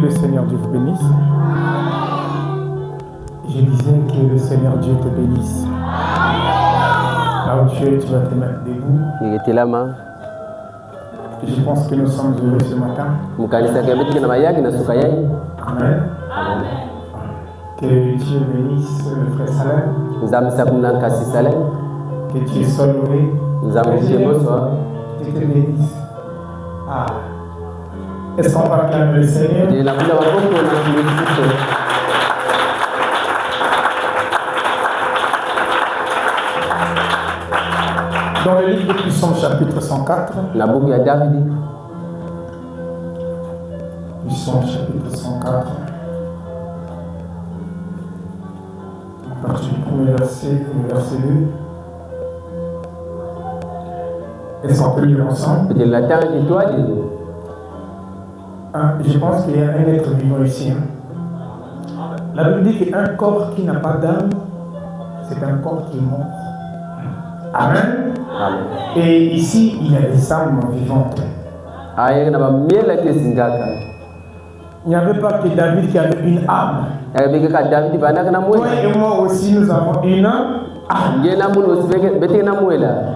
le Seigneur Dieu vous bénisse. Je disais que le Seigneur Dieu te bénisse. Là où tu es, tu vas te mettre debout. Je pense que nous sommes heureux ce matin. Amen. Que Dieu bénisse le frère Salem. Que Dieu soit loué. Que Dieu te bénisse. Ah. Est-ce qu'on va acclamer le Seigneur? Dans le livre de Psaume chapitre 104, Psaume chapitre 104, à partir du premier verset, le verset 2. Est-ce qu'on peut lire ensemble? Je pense qu'il y a un être vivant ici. La Bible dit qu'un corps qui n'a pas d'âme, c'est un corps qui est mort. Amen. Et ici, il y a des âmes vivantes. Il n'y avait pas que David qui avait une âme. Toi et moi aussi, nous avons une âme.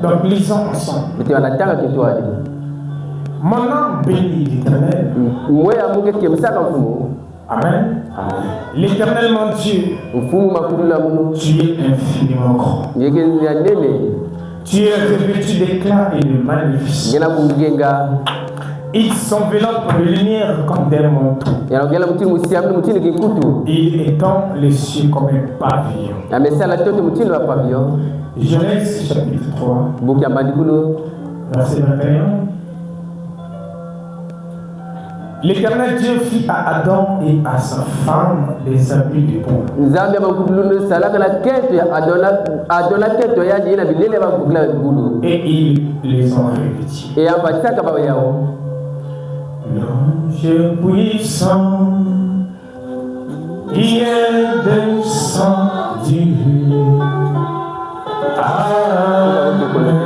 Donc, lisons ensemble. Mon âme bénit l'Éternel. Amen. L'Éternel, mon Dieu, tu es infiniment grand. Tu es revêtu d'éclat et de magnificence. Ils sont venants pour de lumière comme des manteaux. Il étend les cieux comme un pavillon. Genèse chapitre 3, verset 21. L'Éternel Dieu fit à Adam et à sa femme des habits de peau. Et ils les ont revêtis. L'ange puissant qui est descendu. Amen.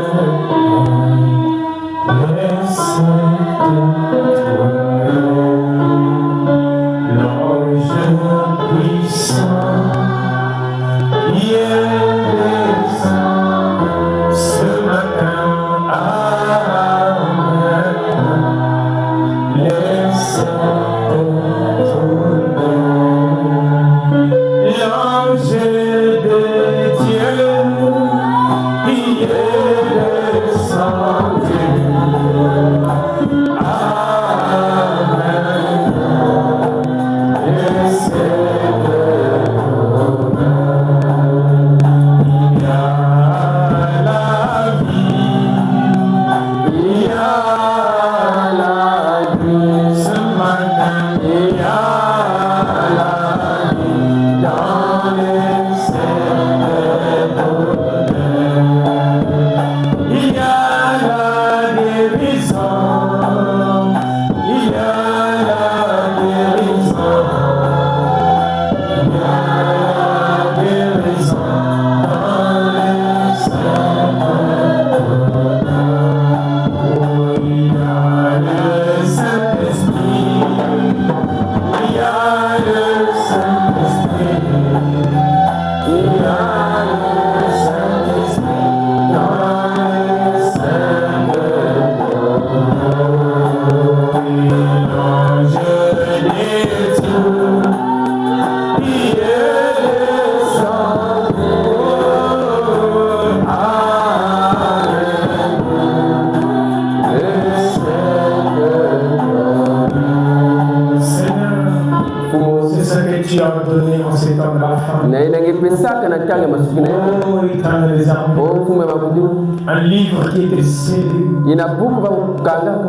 Un livre qui était scellé,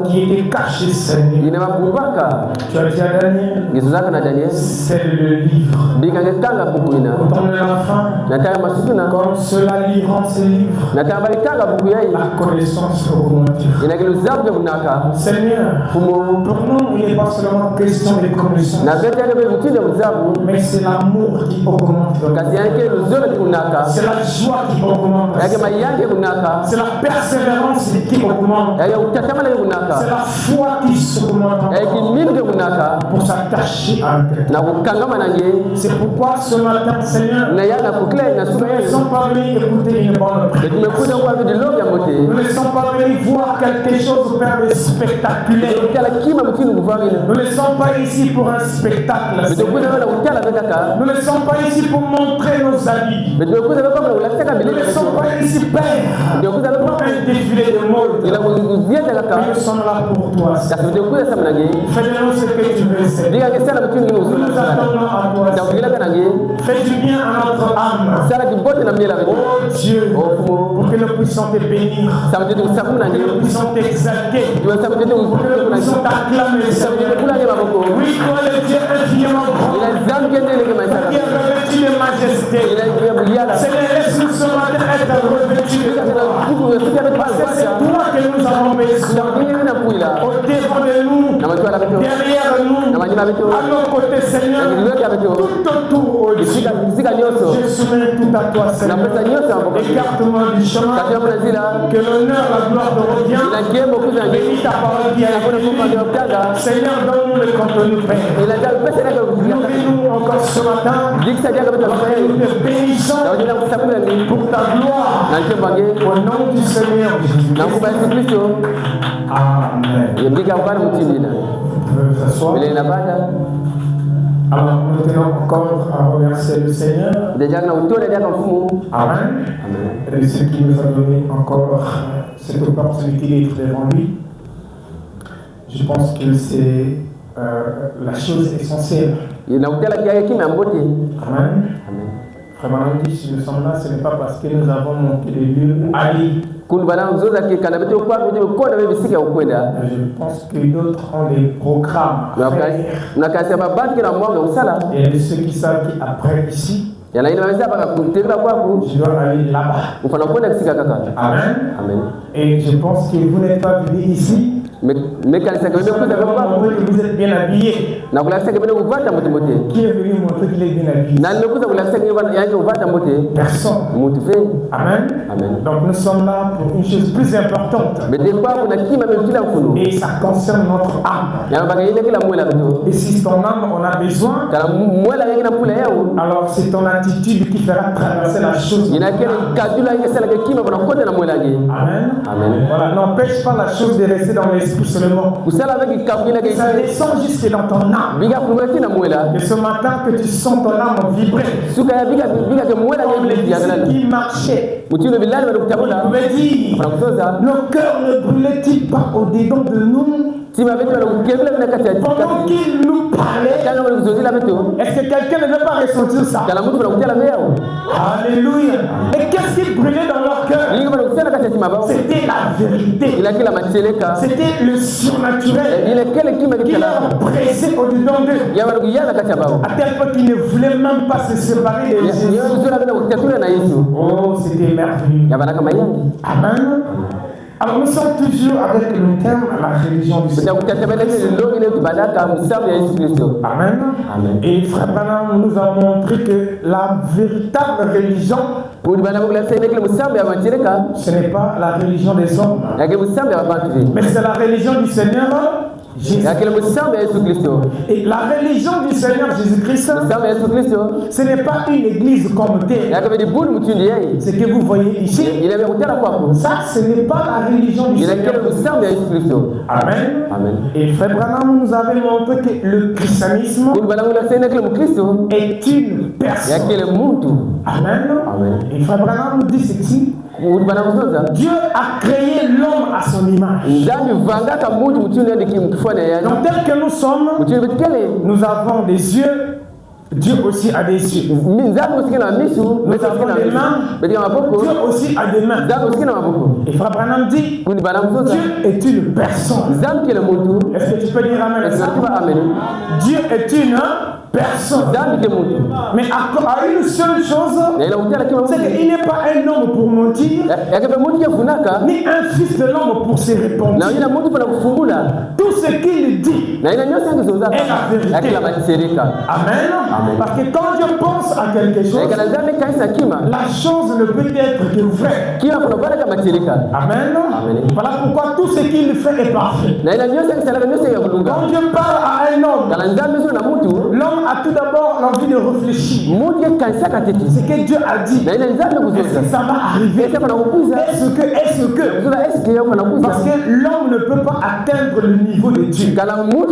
qui était caché, Seigneur. Tu as dit à Daniel, c'est le livre. Autant de l'enfant, comme cela liront ces livres, la connaissance augmentera. Seigneur, pour nous, il n'est pas seulement question de connaissance, mais c'est l'amour qui augmente. c'est la joie qui augmente, c'est la persévérance qui augmente, c'est la foi qui s'augmente pour s'attacher à quelqu'un. C'est pourquoi ce matin, Seigneur, nous ne sommes pas venus écouter une bonne prière. Nous ne sommes pas venus voir quelque chose faire de spectaculaire. Nous ne sommes pas ici pour un spectacle. Nous ne sommes pas ici pour montrer nos habits. Nous ne sommes pas ici, Père, pour un défilé de mode. Nous sommes là pour toi. Fais-nous ce que tu veux, Seigneur. Nous nous attendons à toi, Seigneur. Fais du bien à notre âme. Oh Dieu, pour que nous puissions te bénir, pour que nous puissions t'exalter, pour que nous puissions t'acclamer, Seigneur. Oui, toi le Dieu infiniment grand, qui est revêtu de majesté. Seigneur, laisse-nous ce matin être revêtus de gloire. Parce que c'est toi que nous avons besoin. Au-devant de nous, derrière nous, à nos côtés, Seigneur, tout autour, oh Dieu. Je soumets tout à toi, Seigneur. Écarte-moi du chemin, que l'honneur, la gloire te revient. Bénis ta parole qui a été. Seigneur, donne-nous le contenu, Père. Nourris-nous encore ce matin. Nous te bénissons pour ta gloire. Au nom du Seigneur Jésus. Amen. Vous pouvez vous asseoir. Alors, nous tenons encore à remercier le Seigneur. Amen. Et ce qui nous a donné encore cette opportunité d'être devant lui. Je pense que c'est la chose essentielle. Amen. Vraiment, dit, si nous sommes là, ce n'est pas parce que nous avons monté les lieux Ali. Je pense que d'autres ont des programmes. Et ceux qui savent qu'après ici, je dois aller là-bas. Amen. Et je pense que vous n'êtes pas venu ici. Mais que vous êtes bien habillé. Qui est venu montrer qu'il est bien habillé? Personne. Amen. Donc nous sommes là pour une chose plus importante. Et ça concerne notre âme. Et si ton âme en a besoin, alors c'est ton attitude qui fera traverser la chose. Amen. Voilà, n'empêche pas la chose de rester dans l'esprit seulement. Ça descend jusque dans ton âme. Et ce matin que tu sens ton âme vibrer. Comme les disciples qui marchaient. Il pouvait dire, nos cœurs ne brûlaient-ils pas au-dedans de nous? Pendant qu'il nous parlait, est-ce que quelqu'un ne veut pas ressentir ça? Alléluia. Et qu'est-ce qui brûlait dans leur cœur? C'était la vérité. C'était le surnaturel qui leur pressait au-dedans d'eux. À tel point qu'ils ne voulaient même pas se séparer de Jésus. Oh, c'était merveilleux. Amen. Alors nous sommes toujours avec le thème la religion du Seigneur. Amen. Et Frère Branham nous a montré que la véritable religion, ce n'est pas la religion des hommes, mais c'est la religion du Seigneur Jésus. Et la religion du Seigneur Jésus-Christ, ce n'est pas une église comme telle. Ce que vous voyez ici, ça ce n'est pas la religion du Seigneur. Amen. Et Frère Branham nous avait montré que le christianisme est une personne. Amen. Et Frère Branham nous dit ceci. Dieu a créé l'homme à son image. Donc tel que nous sommes, nous avons des yeux. Dieu aussi a des yeux. Nous avons des mains. Dieu aussi a des mains. Et Frère Branham dit, Dieu est une personne. Est-ce que tu peux dire amen? Dieu est une personne. Mais à une seule chose, c'est qu'il n'est pas un homme pour mentir, ni un fils de l'homme pour se répondre. Tout ce qu'il dit est la vérité. Amen. Parce que quand Dieu pense à quelque chose, la chose ne peut être que vraie. Amen. Voilà pourquoi tout ce qu'il fait est parfait. Quand Dieu parle à un homme, l'homme a tout d'abord l'envie de réfléchir. Ce que Dieu a dit, est-ce que ça va arriver? Est-ce que parce que l'homme ne peut pas atteindre le niveau de Dieu. Amen.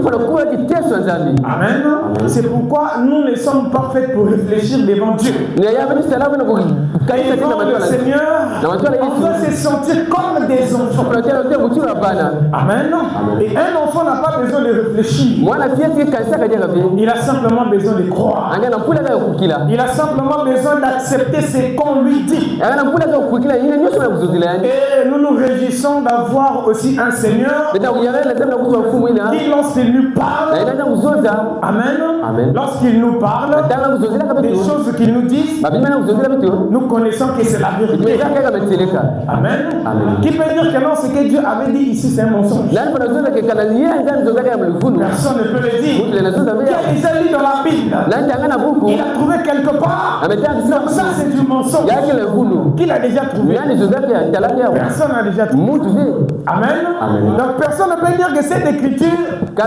C'est pourquoi nous ne sommes pas faits pour réfléchir devant Dieu. Devant le Seigneur, on doit se sentir comme des enfants. Amen. Et un enfant n'a pas besoin de réfléchir. Il a simplement besoin de croire. Il a simplement besoin d'accepter ce qu'on lui dit. Et nous nous réjouissons d'avoir aussi un Seigneur qui, lorsqu'il nous parle, Amen. Lorsqu'il nous parle, des choses qu'il nous dit, nous connaissons que c'est la vérité. Amen. Qui peut dire que non, ce que Dieu avait dit ici, c'est un mensonge? Personne ne peut le dire. Il a déjà lu dans la Bible. Il a trouvé quelque part. Donc ça, c'est du mensonge. Qu'il a déjà trouvé. Personne n'a déjà trouvé. Amen. Donc personne ne peut dire que cette écriture n'est pas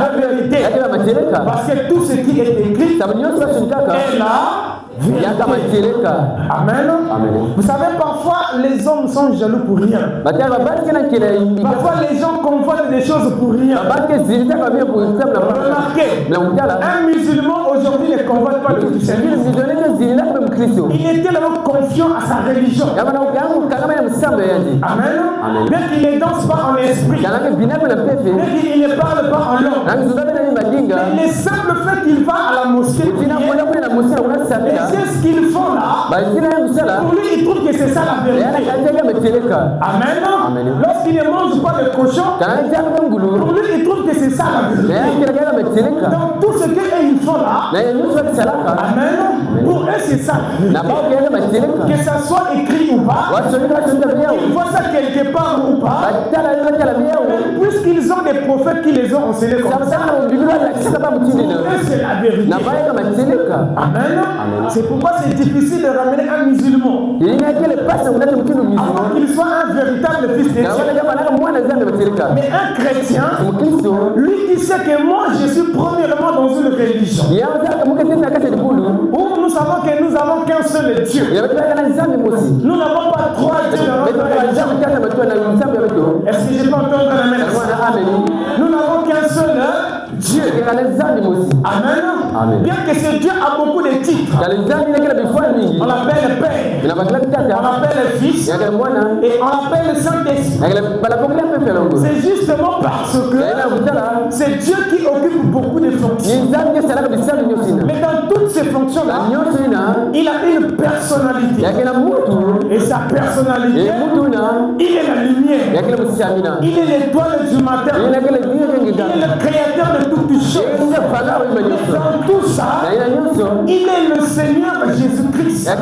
la vérité. Parce que tout ce qui est écrit est là. Amen. Vous savez, parfois les hommes sont jaloux pour rien. Parfois les gens convoitent des choses pour rien. Remarquez, un musulman aujourd'hui ne convoite pas le christianisme. Il est tellement confiant à sa religion. Amen. Bien qu'il ne danse pas en esprit, bien qu'il ne parle pas en langue, mais le simple fait qu'il va à la mosquée, c'est ce qu'ils font là. Pour lui, il trouve que c'est ça la vérité. Amen. Lorsqu'il ne mange pas de cochon, pour lui, il trouve que c'est ça la vérité. Donc tout ce qu'ils font là, amen, pour eux c'est ça. Que ça soit écrit ou pas, ils voient ça quelque part ou pas, puisqu'ils ont des prophètes qui les ont enseignés comme ça, pour eux c'est la vérité. Amen. C'est pourquoi c'est difficile de ramener un musulman avant qu'il soit un véritable fils de Dieu. Mais un chrétien, lui qui sait que moi je suis premièrement dans une religion où nous savons que nous avons qu'un seul Dieu. Nous n'avons pas trois dieux dans notre religion. Est-ce que je peux entendre la même? Nous n'avons qu'un seul Dieu. Amen. Bien que ce Dieu a beaucoup de titres. On l'appelle Père, on l'appelle Fils et on l'appelle Saint-Esprit. C'est justement parce que c'est Dieu qui occupe beaucoup de fonctions. Mais dans toutes ces fonctions-là, il a une personnalité. Et sa personnalité, il est la lumière. Il est l'étoile du matin. Il est le créateur de toutes choses. Dans tout ça, il est le Seigneur Jésus-Christ. C'est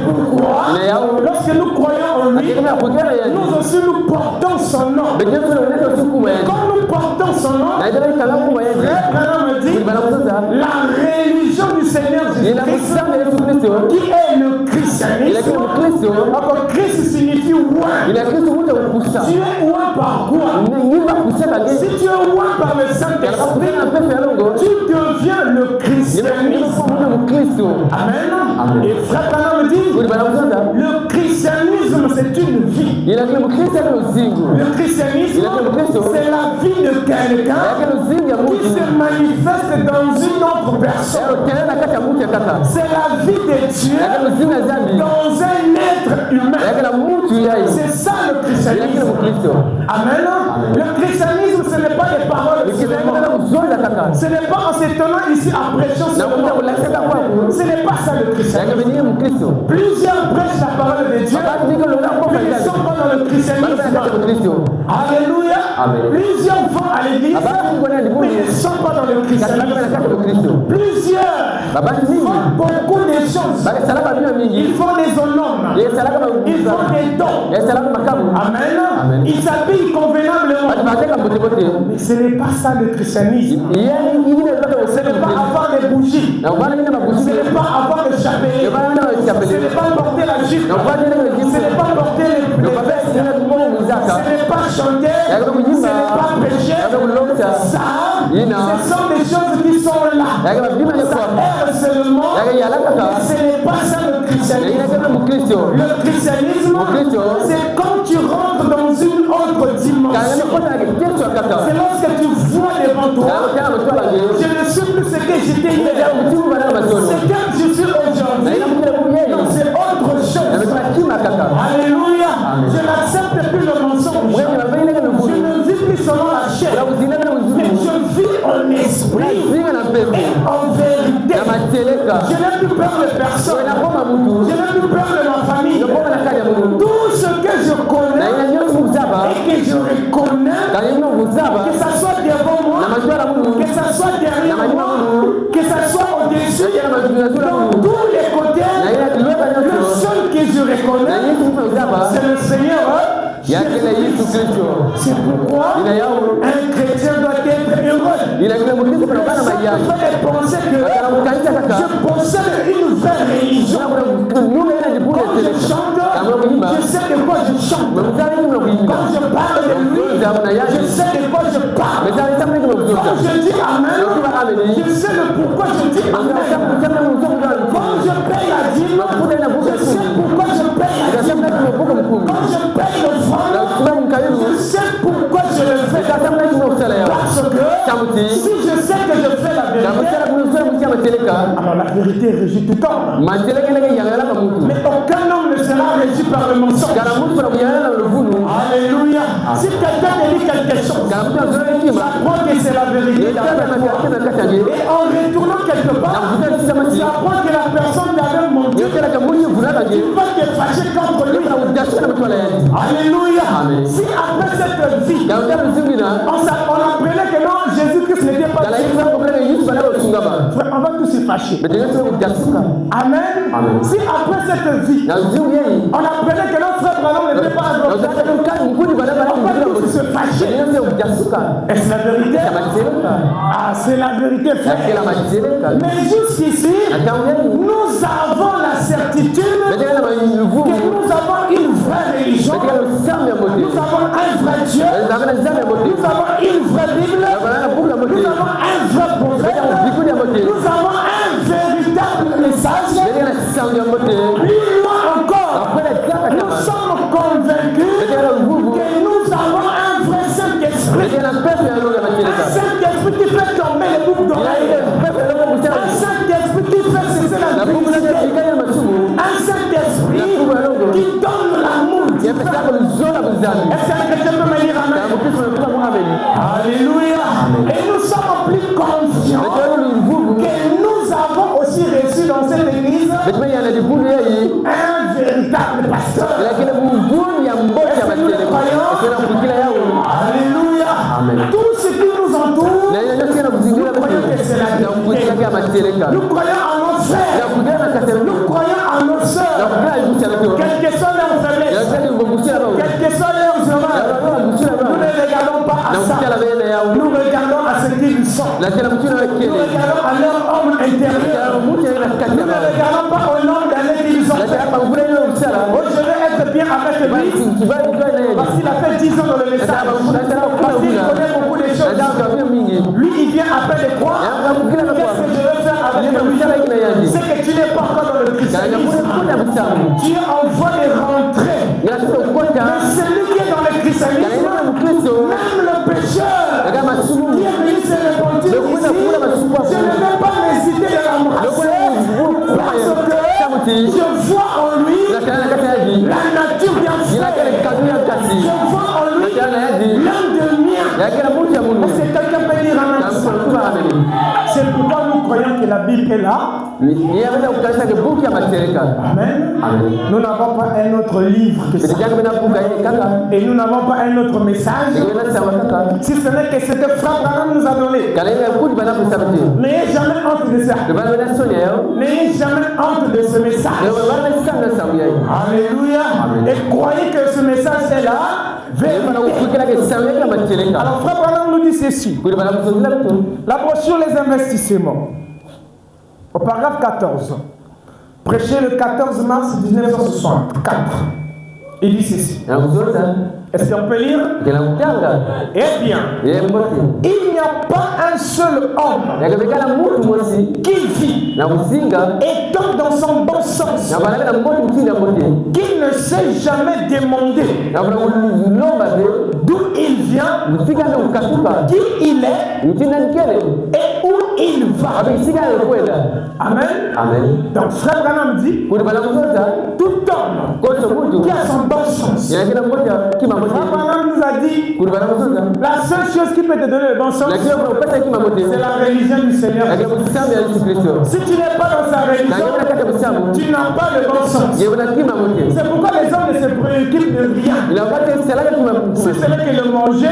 pourquoi, lorsque nous croyons en lui, nous aussi nous portons son nom. Quand nous portons son nom, frère Branham dit, la religion du Seigneur Jésus-Christ, qui est le christianisme. Alors Christ signifie oint. Tu es oint par quoi? Si tu es oint par le Saint-Esprit, tu deviens le christianisme. Amen. Et frère Branham dit, le christianisme c'est une vie. Le christianisme c'est la vie de quelqu'un qui se manifeste dans une autre personne. C'est la vie de Dieu dans un être humain. C'est ça le christianisme. Amen. Le christianisme ce n'est pas des paroles. Ce n'est pas en s'étonnant ici en prêchant sur le ce n'est pas ça le christianisme. Plusieurs prêchent la parole de Dieu, mais ils ne sont pas dans le christianisme. Alléluia. Plusieurs vont à l'église, mais ils ne sont pas dans le christianisme. Plusieurs font beaucoup de choses. Ils font des honneurs. Ils font des dons. Amen. Ils s'habillent convenablement. Mais ce n'est pas ça le christianisme. Ce n'est pas avoir des bougies. Ce n'est pas avoir des chapelets. Ce n'est pas porter la jupe. Ce n'est pas porter les vestes. Ce n'est pas chanter. Ce n'est pas prêcher. Ça, ce sont des choses qui sont là. Ça aide seulement. Ce n'est pas ça le christianisme. Le christianisme, c'est quand tu rentres dans une autre dimension. C'est lorsque tu vois devant toi, je ne suis plus ce que j'étais hier. C'est que je suis aujourd'hui. Non, c'est autre chose. Alléluia. Je n'accepte plus le mensonge. Je ne vis plus selon la chair. Mais je vis en esprit et en vérité. Je n'ai plus peur de personne. Je n'ai plus peur de ma famille. Tout ce que je connais et que je reconnais, que ça soit devant moi, que ça soit derrière moi, que ça soit au-dessus, dans tous les côtés, le seul que je reconnais, c'est le Seigneur. C'est pourquoi un chrétien doit être heureux. Ça fait penser que je possède une vraie religion. Quand je chante, je sais de quoi je chante. Quand je parle de lui, je sais de quoi je parle. Quand je dis Amen, je sais le pourquoi je dis Amen. Quand je paye la dîme, je sais pourquoi je paye la dîme. Quand je paye le je sais pourquoi je le fais. Parce que si je sais que je fais la vérité, alors la vérité régit tout le temps. Mais aucun homme ne sera régi par le mensonge. Alléluia. Si quelqu'un te dit quelque chose, j'apprends que c'est la vérité. Et en retournant quelque part, j'apprends que la personne t'avait menti. Tu vas te fâcher contre lui. Alléluia. Si après cette vie, on apprenait que non, Jésus-Christ n'était pas on va tous se fâcher. Amen. Si après cette vie, on apprenait que notre frère Branham n'était pas on va tous se fâcher. Est-ce la vérité? Ah, c'est la vérité, frère. Mais jusqu'ici, nous avons la certitude que nous avons une vraie religion. Nous avons un vrai Dieu. Nous avons une vraie Bible. Nous avons un vrai prophète. Nous avons un véritable message. Plus loin encore, nous sommes convaincus que nous avons un vrai Saint-Esprit. Un Saint-Esprit qui fait tomber les boucles d'oreilles. Un Saint-Esprit qui fait cesser la publicité. Un Saint-Esprit qui donne l'amour. Est-ce qu'un chrétien peut me dire Amen? Alléluia. Et nous sommes plus confiants que nous avons aussi reçu dans cette église un véritable pasteur. Alléluia. Tout ce qui nous entoure, nous croyons que c'est la vérité. Nous croyons en nos frères. Nous croyons en nos sœurs. Quelles que soient leurs faiblesses, quelles que soient leurs erreurs, nous ne regardons pas à ça. Nous regardons à ce qu'ils sont. Nous regardons à leur homme intérieur. Nous ne regardons pas au nom d'année qu'ils ont fait. Oh, je vais être bien avec lui parce qu'il a fait 10 ans dans le message. Parce qu'il connaît beaucoup de choses. Lui, il vient à peine de croire. Qu'est-ce que je vais faire avec lui? C'est que tu n'es pas encore dans le christianisme. Dieu envoie des rentrées. Mais celui qui est dans le christianisme, même le pécheur qui est venu se repentir ici, je ne vais pas hésiter de l'embrasser parce que je vois en lui la nature bien faite. Je vois en lui l'âme de mien. Est-ce que quelqu'un peut dire Amen? C'est pourquoi nous croyons que la Bible est là. Amen. Nous n'avons pas un autre livre que ça. Et nous n'avons pas un autre message. Si ce n'est que ce que Frère Branham nous a donné. N'ayez jamais honte de ça. N'ayez jamais honte de ce message. Alléluia. Et croyez que ce message est là. Alors Frère Branham nous dit ceci. La brochure Les Investissements. Au paragraphe 14. Prêché le 14 mars 1964. Il dit ceci. Est-ce qu'on peut lire? Eh bien, il n'y a pas un seul homme qui vit et tombe dans son bon sens, qui ne s'est jamais demandé d'où il vient, qui il est et où il va. Amen. Donc Frère Branham dit, tout homme qui a son bon sens. Frère Branham nous a dit, la seule chose qui peut te donner le bon sens, c'est la religion du Seigneur. Si tu n'es pas dans sa religion, tu n'as pas le bon sens. C'est pourquoi les hommes ne se préoccupent de rien. C'est celui qui le manger,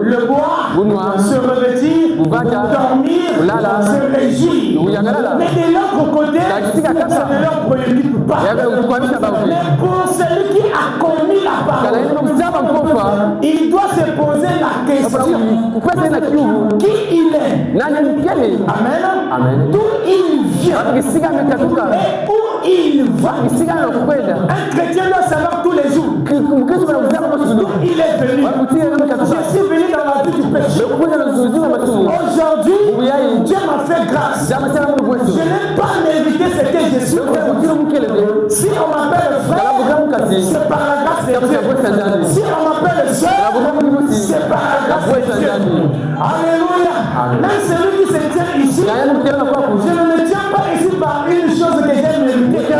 le boire, se revêtir, dormir, se réjouir. Mais de l'autre côté, ça ne leur préoccupe pas. Mais pour celui qui a commis la parole, il doit se poser la question qui il est. Amen. D'où il vient et où il va. Un chrétien doit savoir tous les jours d'où il est venu. Je suis venu dans la vie du péché. Aujourd'hui, Dieu m'a fait grâce. Je n'ai pas mérité ce que je suis. Si on m'appelle frère, c'est par la grâce de Dieu. Si on m'appelle sœur, c'est par la grâce de Dieu. Alléluia. Même celui qui se tient ici, je ne me tiens pas ici par une chose que j'ai méritée. Je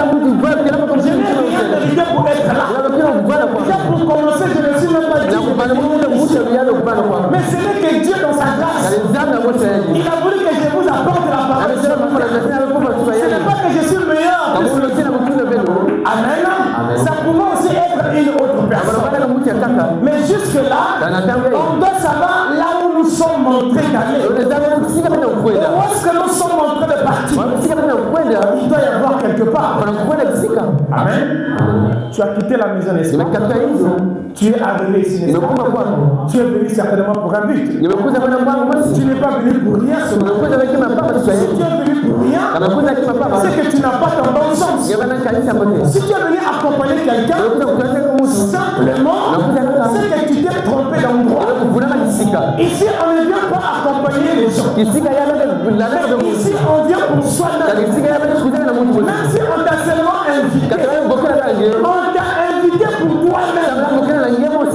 n'ai rien mérité pour être là. Déjà pour commencer, je ne suis même pas dit. Mais ce n'est que Dieu dans sa grâce. Il a voulu que je vous apporte la parole. Ce n'est pas que je suis meilleur. Amen. Ça pouvait aussi être une autre personne. Mais jusque-là, on doit savoir là où nous sommes en train d'aller. Où est-ce que nous sommes en train de partir? Il doit y avoir quelque part. Amen. Tu as quitté la maison d'esprit. Tu es arrivé ici. Tu es venu certainement pour un but. Tu n'es pas venu pour rien. Si tu es venu pour rien, c'est que tu n'as pas ton bon sens. Si tu es venu accompagner quelqu'un, simplement, c'est que tu t'es trompé d'endroit. Ici, on ne vient pas accompagner les gens. Ici, on vient pour soi-même. Même si on t'a seulement invité, on t'a invité pour toi-même,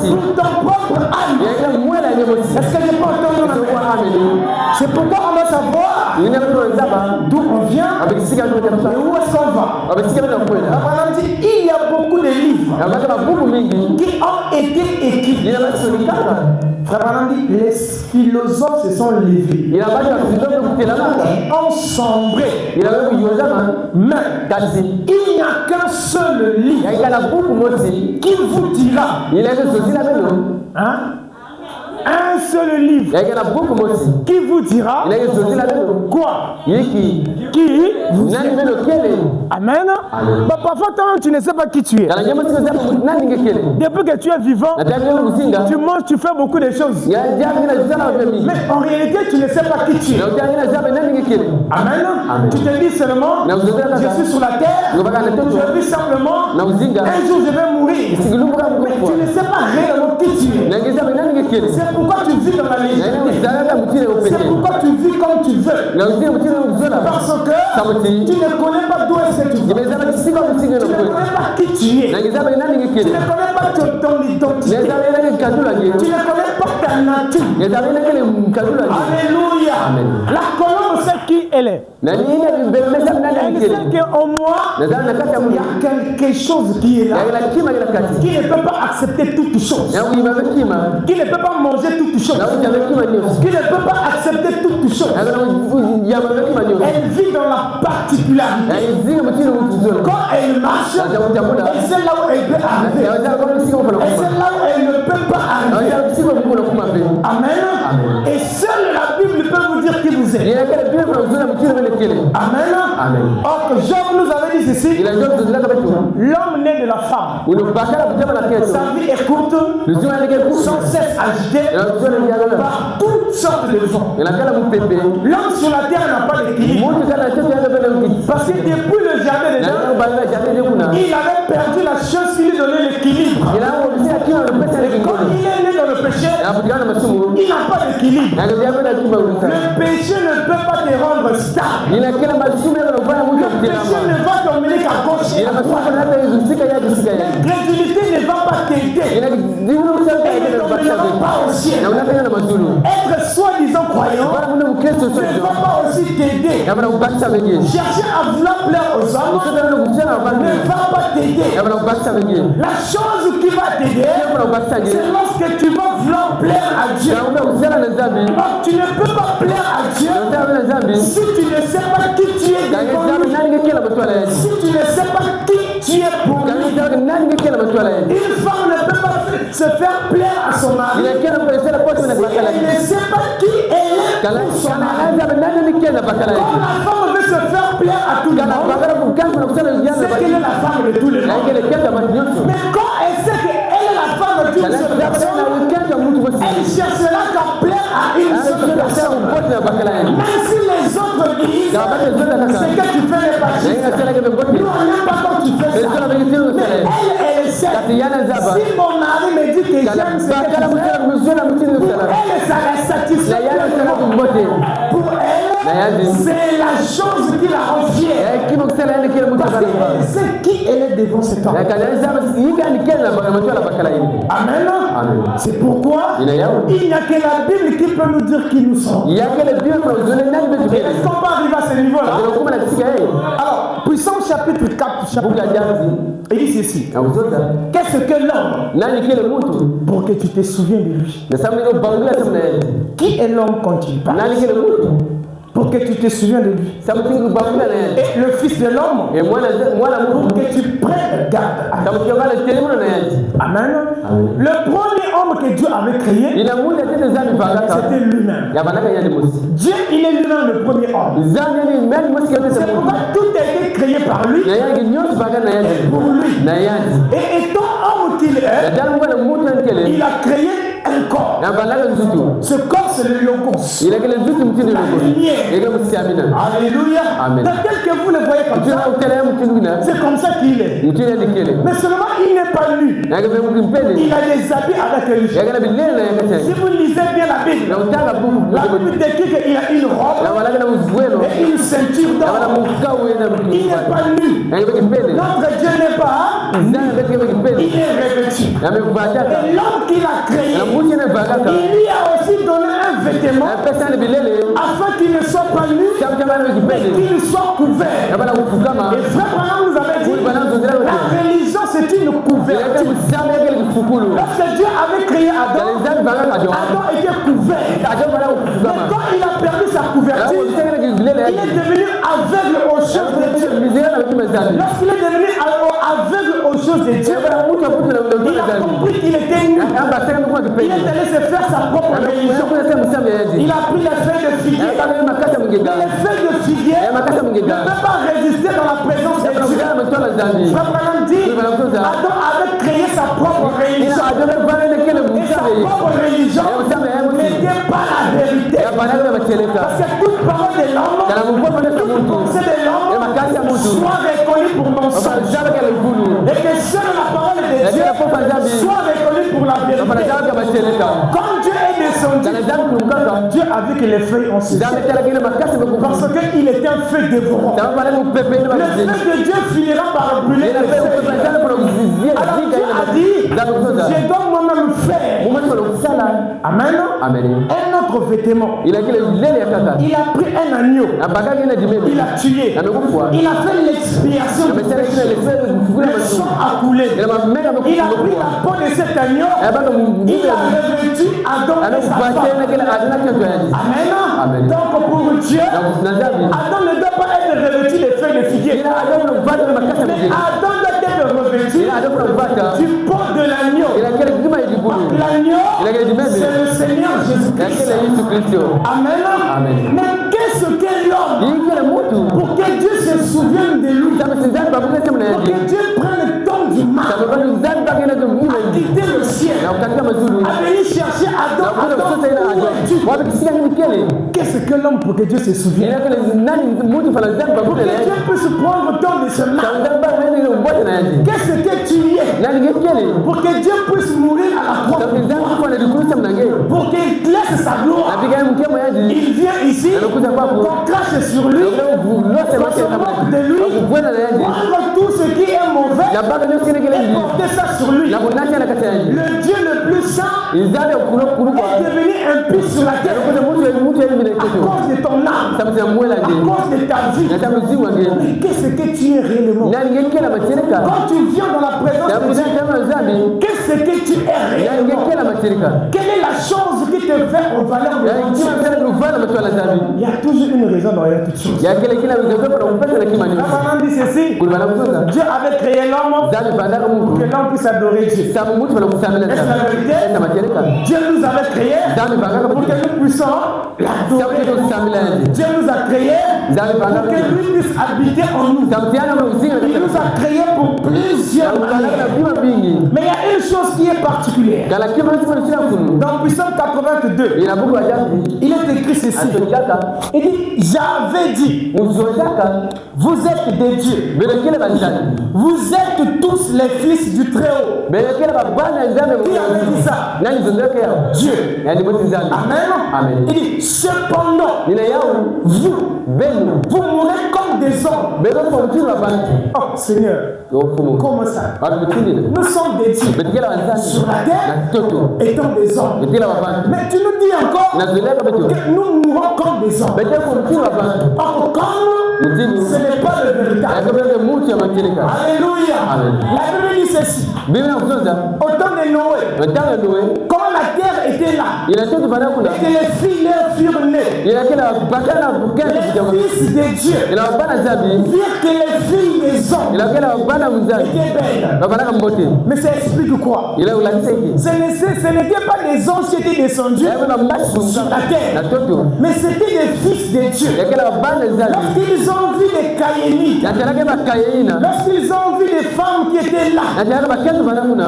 pour ton propre âme. Est-ce que je peux entendre la voix? C'est pourquoi on doit savoir d'où on vient et où est-ce qu'on va. Abraham dit, il y a beaucoup de livres qui ont été écrits. Frère Branham dit, les philosophes se sont levés et ont sombré. Mais il n'y a qu'un seul livre qui vous dira. Un seul livre qui vous dira quoi? Qui vous êtes. Amen. Bah, parfois, tu ne sais pas qui tu es. Depuis que tu es vivant, tu manges, tu fais beaucoup de choses. Mais en réalité, tu ne sais pas qui tu es. Amen. Tu te dis seulement, je suis sur la terre, je vis simplement, un jour je vais mourir. Mais tu ne sais pas réellement qui tu es. C'est pourquoi tu vis dans la légèreté. C'est pourquoi tu vis comme tu veux. Parce que tu ne connais pas d'où est-ce que tu viens. Tu ne connais pas qui tu es. Tu ne connais pas ton identité. Tu ne connais pas ta nature. Alléluia. La colombe femme sait qui elle est. Elle sait qu'en moi, il y a quelque chose qui est là, qui ne peut pas accepter toutes choses, qui ne peut pas manger toutes choses, qui ne peut pas accepter toutes choses. Elle vit dans la particularité. Quand elle marche, elle sait là où elle peut arriver. Elle sait là où elle ne peut pas arriver. Amen. Et seule la Bible peut vous dire qui vous êtes. Amen. Or que Job nous avait dit ceci, l'homme né de la femme, sa vie est courte, sans cesse agité par toutes sortes de vents. L'homme sur la terre n'a pas d'équilibre. Parce que depuis le jardin d'Éden, il avait perdu la chose qui lui donnait l'équilibre. Et quand il est né dans le péché, il n'a pas d'équilibre. Le péché ne peut pas te rendre stable. Le péché ne va t'emmener qu'à gauche et à droite. L'incrédulité ne va pas t'aider. Elle ne t'emmènera pas au ciel. Être soi-disant croyant ne va pas aussi t'aider. Chercher à vouloir plaire aux hommes ne va pas t'aider. La chose qui va t'aider, c'est lorsque tu vas vouloir plaire à Dieu. Donc tu ne peux pas plaire à Dieu si tu ne sais pas qui tu es devant lui. Si tu ne sais pas qui tu es pour lui. Une femme ne peut pas se faire plaire à son mari si elle ne sait pas qui elle est pour son mari. Quand la femme veut se faire plaire à tout le monde, c'est qu'elle est la femme de tous les gens. Mais quand elle sait qu'elle est la femme d'une seule personne, elle cherchera qu'à plaire à une seule personne. Même si les autres disent ce que tu fais n'est pas juste. Nous, on n'aime pas quand tu fais ça. Mais elle sait. Si mon mari me dit que j'aime ce que tu fais, pour elle, ça la satisfait. Pour elle, c'est la chose qui la rend fière. Parce qu'elle sait qui elle est devant cet homme. Amen. C'est pourquoi il n'y a que la Bible qui peut nous dire qui nous sommes. Est-ce qu'on peut arriver à ce niveau-là? Alors, Puissance chapitre 4, il dit ceci. Qu'est-ce que l'homme pour que tu te souviennes de lui? Qui est l'homme quand il parle? Pour que tu te souviennes de lui. Et le Fils de l'homme, pour que tu prennes garde à lui. Amen. Le premier homme que Dieu avait créé, c'était lui-même. Dieu, il est lui-même le premier homme. C'est pourquoi tout a été créé par lui et pour lui. Et étant homme qu'il est, il a créé un corps. Ce corps, c'est le logos. La lumière. Alléluia. Amen. Tel que vous le voyez comme ça, c'est comme ça qu'il est. Mais seulement il n'est pas nu. Il a des habits avec lui. Si vous lisez bien la Bible décrit qu'il a une robe et une ceinture d'or. Il n'est pas nu. Notre Dieu n'est pas nu. Il est revêtu. Et l'homme qu'il a créé, il lui a aussi donné un vêtement afin qu'il ne soit pas nu, mais qu'il soit couvert. Et frère Branham nous avait dit, la religion c'est une couverture. Lorsque Dieu avait créé Adam, Adam était couvert. Mais quand il a perdu sa couverture, il est devenu aveugle aux choses de Dieu. Lorsqu'il est devenu aveugle aux choses de Dieu, il a compris qu'il était nu. Il est allé se faire sa propre religion. Il a pris les feuilles de figuier. Les feuilles de figuier ne peuvent pas résister dans la présence de Dieu. Frère Branham dit, Adam avait créé sa propre religion. Et sa propre religion n'était pas la vérité. Parce que toute parole de l'homme, toute pensée de l'homme soit reconnue pour mensonge. Et que seule la parole de Dieu soit reconnue pour la vérité. Quand Dieu est descendu incendie, Dieu a vu que les feuilles ont séché. Parce qu'il était un feu dévorant. Le feu de Dieu finira par brûler les feuilles. Alors Dieu a dit, je dois moi-même faire. Amen. Un autre vêtement. Il a pris un agneau. Il a tué. Il a fait l'expiation. Le sang a coulé. Il a pris la peau de cet agneau. Il a revêtu Adam et sa femme. Amen. Donc pour Dieu, Adam ne doit pas être revêtu des feuilles de figuier. Mais Adam doit être revêtu du pot de l'agneau. L'agneau, c'est le Seigneur Jésus-Christ. Amen. Mais qu'est-ce qu'est l'homme pour que Dieu se souvienne de lui? Pour que Dieu prenne le temps du mal à quitter le ciel, à venir chercher Adam. Qu'est-ce que l'homme pour que Dieu se souvienne? Pour que Dieu puisse prendre le temps de ce mal. Qu'est-ce que tu es? Pour que Dieu puisse mourir à la croix. Pour qu'il laisse sa gloire. Il vient ici, on crache sur lui, on se moque de lui, prendre tout ce qui est mauvais et porter ça sur lui. Le Dieu le plus saint est devenu impie sur la terre à cause de ton âme, à cause de ta vie. Mais qu'est-ce que tu es réellement? Quand tu viens dans la présence de Dieu, qu'est-ce que tu es réellement? Quelle est la chose qui te fait en valeur de ton Dieu? Il y a toujours une raison derrière toute chose. Abraham dit ceci: Dieu avait créé l'homme pour que l'homme puisse adorer Dieu. Est-ce la vérité? Dieu nous avait créés pour que nous puissions l'adorer. Dieu nous a créés pour que lui puisse habiter en nous. Il nous a créés pour plusieurs manières. Mais il y a une chose qui est particulière. Dans Psaume 82, il est écrit ceci. Il dit: j'avais dit, vous êtes des dieux. Vous êtes tous les fils du Très-Haut. Qui avait dit ça? Dieu. Amen. Il dit: cependant, vous mourrez comme des hommes. Oh Seigneur, comment ça? Nous sommes des dieux sur la terre, étant des hommes. Mais tu nous dis encore que nous mourons comme des hommes. Or, comme ce n'est pas le véritable. Alléluia. La Bible dit ceci: au temps de Noé, quand la terre était là, et que les filles furent nées, les fils de Dieu virent que les filles des hommes étaient belles. Mais ça explique quoi? Ce n'était pas des anges qui étaient descendus sur la terre, mais c'était des fils de Dieu. Lorsqu'ils ont vu les Caïnites, lorsqu'ils ont vu les femmes qui étaient là,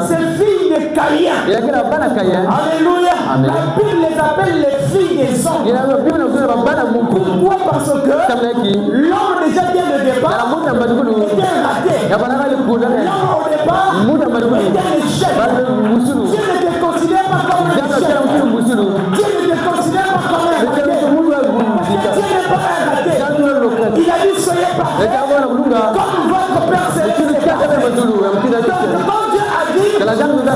ces filles de Caïn, alléluia, la Bible les appelle les filles des hommes. Pourquoi? Parce que l'homme déjà dès le départ était raté. L'homme au départ était un échec. Dieu ne te considère pas comme un échec. Dieu ne te considère pas comme un raté. Dieu n'est pas un raté. Il a dit: soyez parfaits comme votre Père Céleste est parfait. Donc quand Dieu a dit: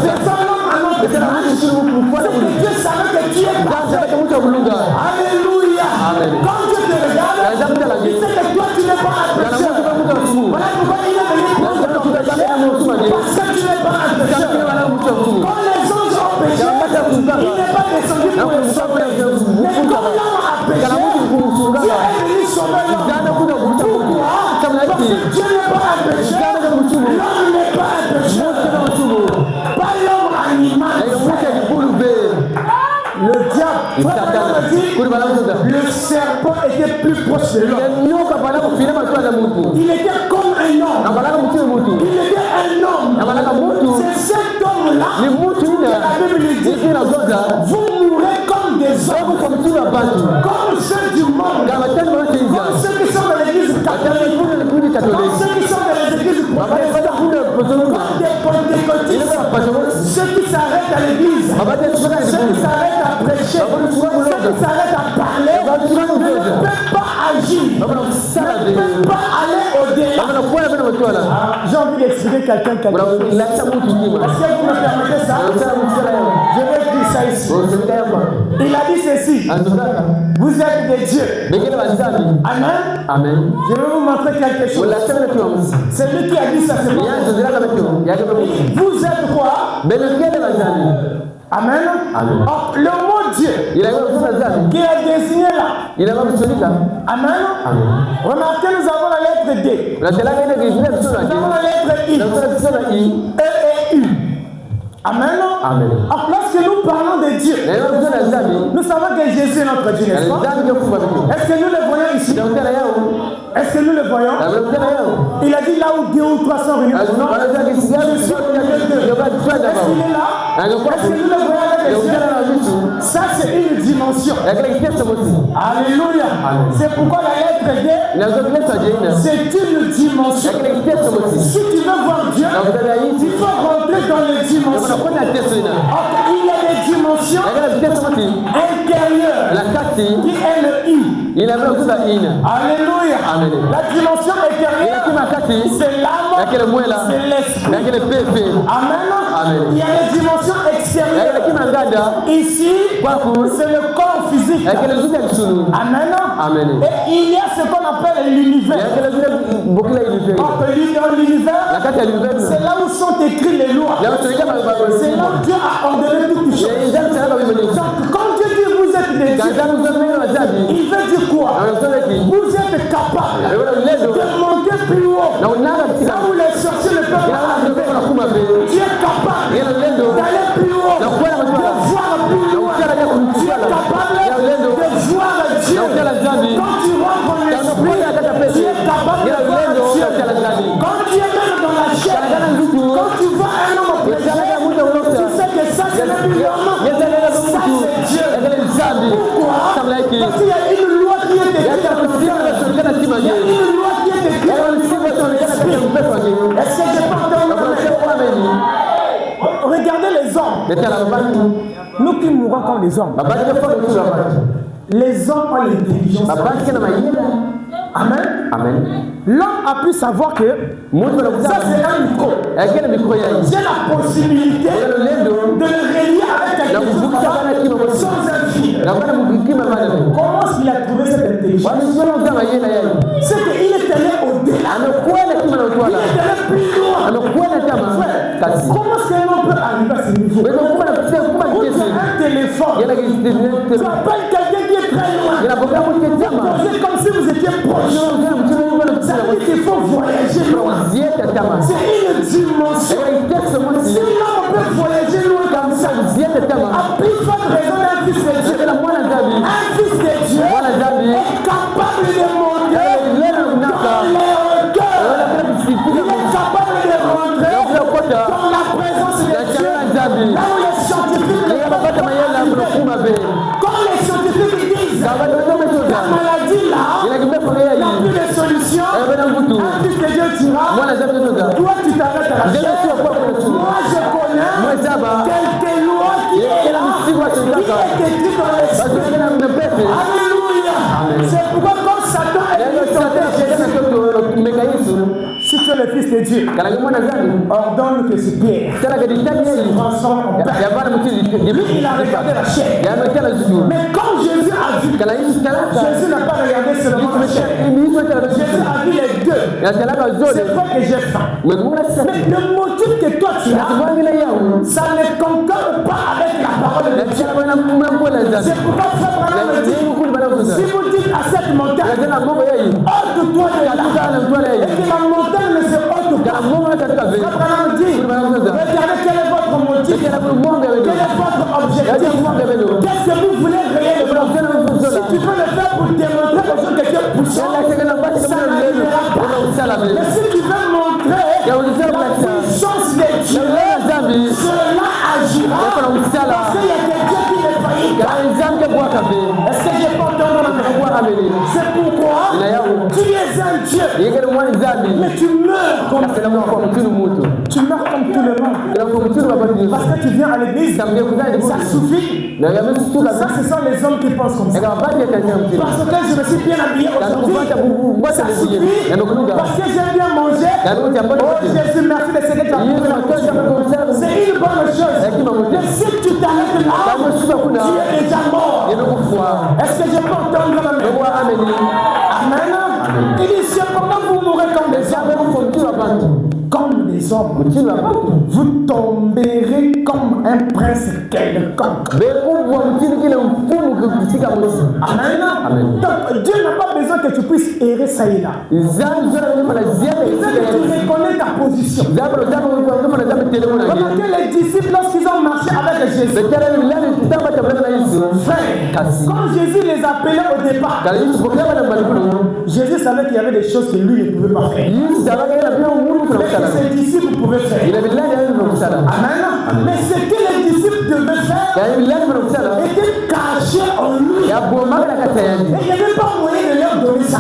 c'est son nom à notre image, c'est que Dieu savait que tu es parfait. Alléluia. Quand Dieu te regarde, il sait que toi tu n'es pas un pécheur. Voilà pourquoi il est venu prendre ton péché, parce que tu n'es pas un pécheur. Quand les anges ont péché, il n'est pas descendu pour les sauver. Mais quand l'homme a péché, Dieu est venu sauver l'homme. Pourquoi? Parce que Dieu n'est pas un pécheur, l'homme n'est pas un pécheur. Pas l'homme animal. Le diable, le serpent était plus proche de l'homme. Il était comme un homme. Il était un homme. C'est cet homme-là que la Bible dit: vous mourrez comme des hommes, comme ceux du monde, comme ceux qui sont dans l'église catholique, comme ceux qui sont dans les églises protestantes, comme des pentecôtistes, ceux qui s'arrêtent à l'église, ceux qui s'arrêtent à prêcher, ceux qui s'arrêtent à parler, ne peuvent pas agir, ne peuvent pas aller au-delà. J'ai envie d'expliquer quelqu'un quelque chose. Est-ce que vous me permettez ça? Je vais dire ça ici. Il a dit ceci. Vous êtes des dieux. Amen. Amen. Je vais vous montrer quelque chose. C'est lui qui a dit ça. C'est moi. Vous êtes quoi? Amen. Amen. Or, le mot Dieu qui est désigné là. Amen. Amen. Remarquez, nous avons la lettre D. Nous avons la lettre I. E et U. Amen. Amen. Alors, lorsque nous parlons de Dieu, nous savons que Jésus est notre Dieu, n'est-ce pas? Est-ce que nous le voyons ici? Est-ce que nous le voyons? Il a dit là où 2 ou 3 sont réunis. Je suis au milieu d'eux. Est-ce qu'il est là? Est-ce que nous le voyons avec les yeux? Ça, c'est une dimension. Alléluia. C'est pourquoi la lettre D, c'est une dimension. Si tu veux voir Dieu, il faut rentrer dans les dimensions. Il y a des dimensions intérieures qui est le I. Alléluia. La dimension intérieure, c'est l'âme, c'est l'esprit. Amen. Il y a les dimensions extérieures. Ici, c'est le corps physique. Amen. Et il y a ce qu'on appelle l'univers. L'univers, c'est là où sont écrites les lois. C'est là où Dieu a ordonné toutes choses. Donc, quand Dieu dit vous êtes des dieux, il veut dire quoi? Vous êtes capable de monter plus haut. Là où les sorciers ne peuvent pas arriver. Tu es capable d'aller plus haut, de voir plus loin. Tu es capable de voir Dieu. Quand tu rentres dans l'esprit, tu es capable de voir Dieu. Quand tu es même dans la chair, quand tu vois un homme prêcher, tu sais que ça c'est le l'homme, ça c'est Dieu. Pourquoi? Parce qu'il y a une loi qui est écrite dans le ciel. Il y a une loi qui est écrite dans le ciel. Est-ce que je peux entendre? Regardez les hommes. Nous qui mourons comme les hommes. Les hommes ont l'intelligence. Amen. Amen. L'homme a pu savoir que ça c'est un micro. J'ai la possibilité de le relier avec quelque chose sans un fil. Comment est-ce qu'il a trouvé cette intelligence? C'est qu'il est allé au-delà. Il est allé plus loin. Comment est-ce qu'un homme peut arriver à ce niveau? Vous avez un téléphone. Tu appelles quelqu'un qui est très loin. C'est comme si vous étiez proche. Ça veut dire qu'il faut voyager loin. C'est une dimension. Si l'homme peut voyager loin comme ça, à plus forte raison d'un fils de Dieu. Un fils de Dieu est capable de monter dans les hauteurs. Il est capable de rentrer dans la présence de Dieu. Là où les scientifiques ne peuvent pas arriver. Quand les scientifiques disent la maladie là, il n'y a plus de solution. Un fils de Dieu dira, toi tu t'arrêtes à la chair. Moi je connais quelques lois qui est là, qui est écrite dans l'esprit. Alléluia. C'est pourquoi quand Satan est si tu es le fils de Dieu, ordonne que ce pierre se transforme en pain. Lui, il a regardé la chair. Mais quand Jésus a vu, Jésus n'a pas regardé seulement la chair. Jésus a vu les deux. C'est vrai que j'ai faim. Mais le motif que toi tu as, ça ne concorde pas avec la parole de Dieu. C'est pourquoi frère Branham dit, si vous dites à cette montagne, ôte-toi de là, et que la montagne ne se ôte pas. Frère Branham dit, regardez quel est votre motif, quel est votre objectif, qu'est-ce que vous voulez réellement. Si tu veux le faire pour démontrer aux gens que tu es puissant, ça n'arrivera pas. Mais si tu veux montrer la puissance de Dieu, cela agira. Parce qu'il y a quelqu'un qui n'est pas. Est-ce que j'ai pas entendu? C'est pourquoi Tu es un Dieu. Mais tu meurs comme tout le monde. Tu meurs comme tout le monde. Parce que tu viens à l'église, ça suffit. Ça, ce sont les hommes qui pensent comme ça. Parce que je me suis bien habillé aujourd'hui, ça suffit. Parce que j'ai bien mangé. Oh Jésus, merci de ce que tu as fait. C'est une bonne chose. Mais si tu t'arrêtes là, tu es déjà mort. Est-ce que je peux entendre la main? Amen. Il dit, comment vous mourrez comme des hommes? Comme des hommes. Vous tomberez comme un prince quelconque. Amen. Donc Dieu n'a pas besoin que tu puisses errer ça et là. Il veut que tu reconnais ta position. Remarquez les disciples lorsqu'ils ont marché avec Jésus. Frère, quand Jésus les appelait au départ, Jésus savait qu'il y avait des choses que lui ne pouvait pas faire. Mais ses disciples pouvaient faire. Amen. Mais ce que les disciples devaient faire était caché en lui. Et il n'y avait pas moyen de leur donner ça.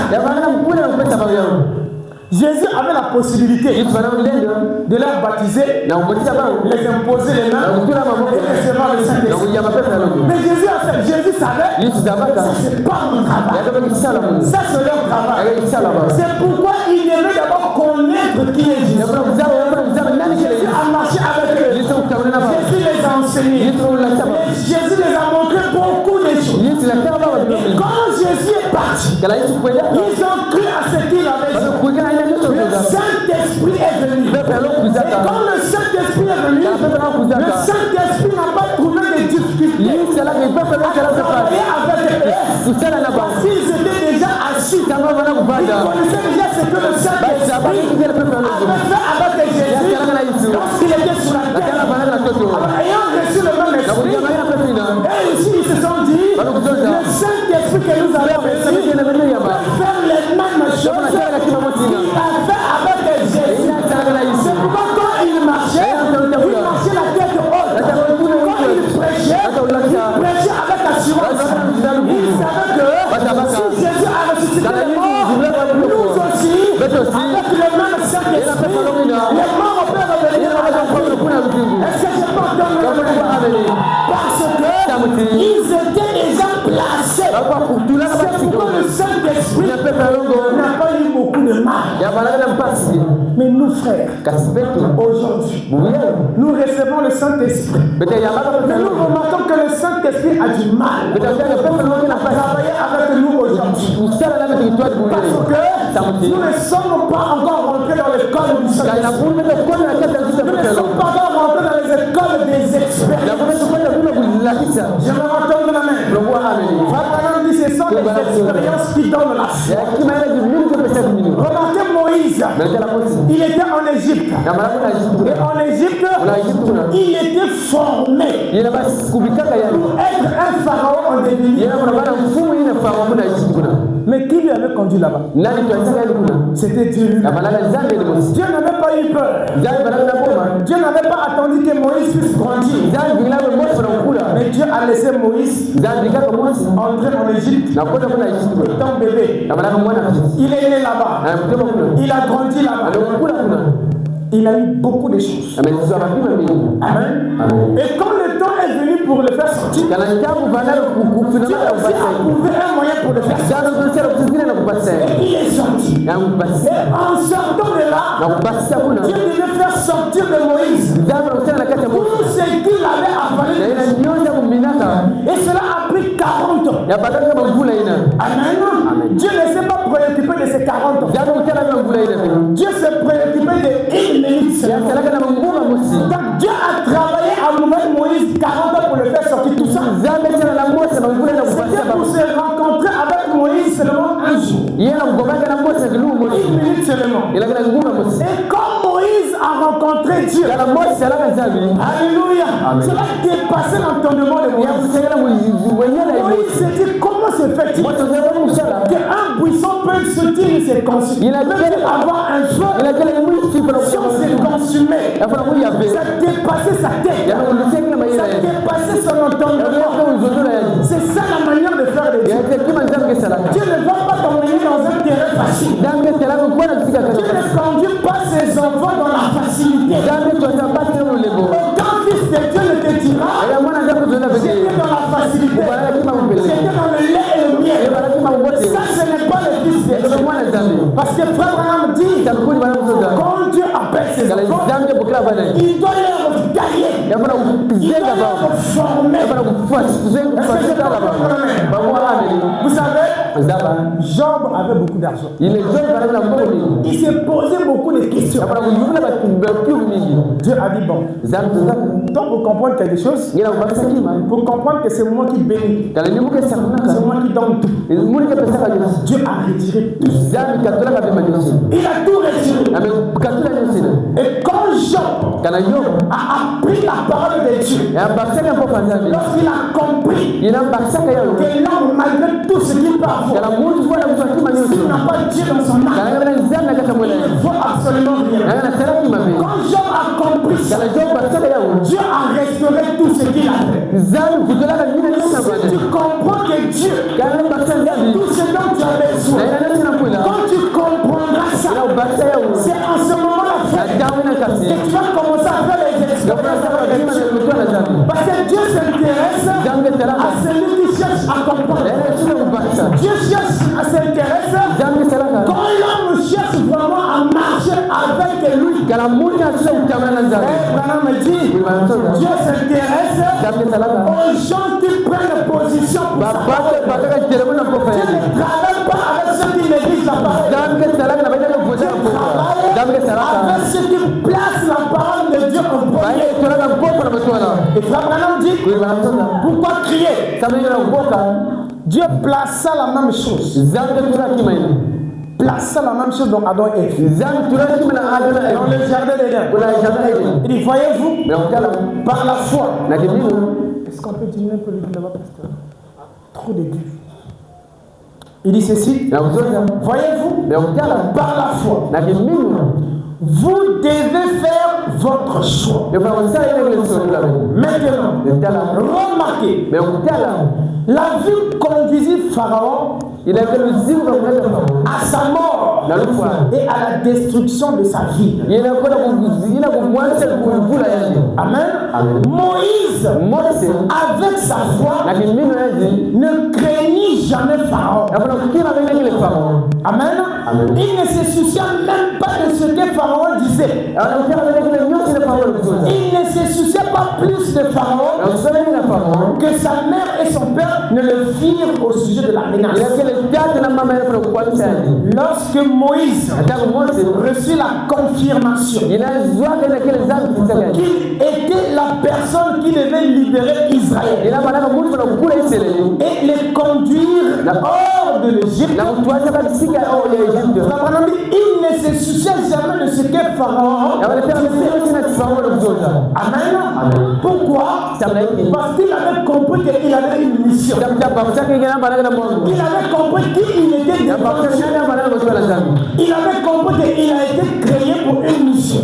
Jésus avait la possibilité de leur baptiser, les imposer les mains et recevoir le Saint-Esprit. Mais Jésus savait, ça c'est pas mon travail. Ça c'est leur travail. C'est pourquoi il devait d'abord connaître qui est Jésus. Jésus a marché avec eux. Jésus les a enseignés. Jésus les a montré beaucoup de choses. Et quand Jésus est parti, ils ont cru à ce qu'il avait dit. Le Saint-Esprit est venu. Et quand le Saint-Esprit est venu, le Saint-Esprit n'a pas trouvé de difficultés à travailler avec eux. Parce qu'ils étaient déjà assis. Ils connaissaient déjà ce que le Saint-Esprit avait fait avec Jésus lorsqu'il était sur la terre. Ayant reçu le même esprit, et ici ils se sont dit, le Saint-Esprit que nous avons reçu va faire les mêmes choses qu'il a fait avec Jésus. C'est pourquoi quand il marchait la tête haute. Quand il prêchait avec assurance. Il savait que si Jésus a ressuscité les morts, nous aussi, avec le même Saint-Esprit, les morts peuvent revenir à la vie. Est-ce que je peux entendre le parce qu'ils étaient déjà placés. C'est pourquoi le Saint-Esprit n'a pas eu beaucoup de mal. Mais nous, frères, aujourd'hui, nous recevons le Saint-Esprit. Mais nous remarquons que le Saint-Esprit a du mal à travailler avec nous aujourd'hui. Parce que nous ne sommes pas encore rentrés dans l'école du Saint-Esprit. Nous ne sommes pas encore rentrés dans les écoles des experts. J'aimerais entendre la main. Frère dit ce sont les expériences qui donnent la foi. Remarquez Moïse. Il était en Égypte. Et en Égypte, il était formé pour être un pharaon en devenir. Mais qui lui avait conduit là-bas? C'était Dieu lui-même. Dieu n'avait pas eu peur. Dieu n'avait pas attendu que Moïse puisse grandir. Mais Dieu a laissé Moïse entrer en Égypte étant bébé. Il est né là-bas. Il a grandi là-bas. Il a eu beaucoup de choses. Amen. Et quand le temps est venu pour le faire sortir, Dieu aussi a trouvé un moyen pour le faire sortir. Et il est sorti. Et en sortant de là, Dieu devait faire sortir de Moïse tout ce qu'il avait avalé. Et cela a pris 40 ans. Amen. Dieu ne s'est pas préoccupé de ces 40 ans. Dieu s'est préoccupé de une minute seulement. Donc Dieu a travaillé à nous-mêmes Moïse 40 ans pour le faire sortir tout ça. C'était pour se rencontrer avec Moïse seulement un jour. Une minute seulement. Et quand Moïse a rencontré Dieu, alléluia, cela dépassait l'entendement de Moïse. Moïse s'est dit, comment se fait-il qu'un buisson peut se s'est consumé? Peut avoir un feu si on s'est consumé. Ça dépassait sa tête. Ça dépassait son entendement. C'est ça la manière de faire de Dieu. Dieu ne va pas t'emmener dans un terrain facile. que frère Branham dit, quand Dieu appelle ses enfants, il doit leur tailler, il doit leur former. Vous savez, Job avait beaucoup d'argent. Il s'est posé beaucoup de questions. Dieu a dit bon, donc pour comprendre quelque chose, pour comprendre que c'est moi qui bénis, c'est moi qui donne tout. Dieu a retiré tout. Il a tout retiré. Et quand Job a appris la parole de Dieu, lorsqu'il a compris que l'homme, malgré tout ce qu'il peut avoir, s'il n'a pas Dieu dans son âme, il ne faut absolument rien. Quand Job a compris ça, Dieu a restauré tout ce qu'il a fait. Si tu comprends que Dieu est tout ce dont tu as besoin, quand tu comprendras ça, c'est en ce moment-là que tu vas commencer à faire les expériences avec Dieu. Parce que Dieu s'intéresse à celui qui cherche à comprendre. Dieu cherche à s'intéresser quand l'homme cherche vraiment à marcher avec lui. Branham me dit, Dieu s'intéresse aux gens qui prennent position pour sa parole. Dieu ne travaille pas avec ceux qui négligent la parole. Dieu travaille avec ceux qui placent la parole de Dieu en premier. Et frère Branham dit, pourquoi crier? Dieu plaça la même chose. Plaça la même chose dans Adam et Ève. Dans le jardin d'Éden. Il dit, voyez-vous, par la foi. Est-ce qu'on peut diminuer un peu le là-bas, pasteur? Trop de Dieu. Il dit ceci, voyez-vous, par la foi, vous devez faire votre choix. Maintenant, remarquez, la vie conduisit Pharaon à sa mort et à la destruction de sa vie. Amen. Moïse, avec sa foi, ne craignit jamais Pharaon. Amen. Il ne se soucia même pas de ce que Pharaon disait. Il ne se souciait pas plus de Pharaon que sa mère et son père ne le firent au sujet de la menace. Lorsque Moïse reçut la confirmation qu'il était la personne qui devait libérer Israël et les conduire hors de l'Égypte, il ne se souciait jamais de ce que Pharaon disait. Amen. Pourquoi? Parce qu'il avait compris qu'il avait une mission. Il avait compris qu'il était devant Dieu. Il avait compris qu'il a été créé pour une mission.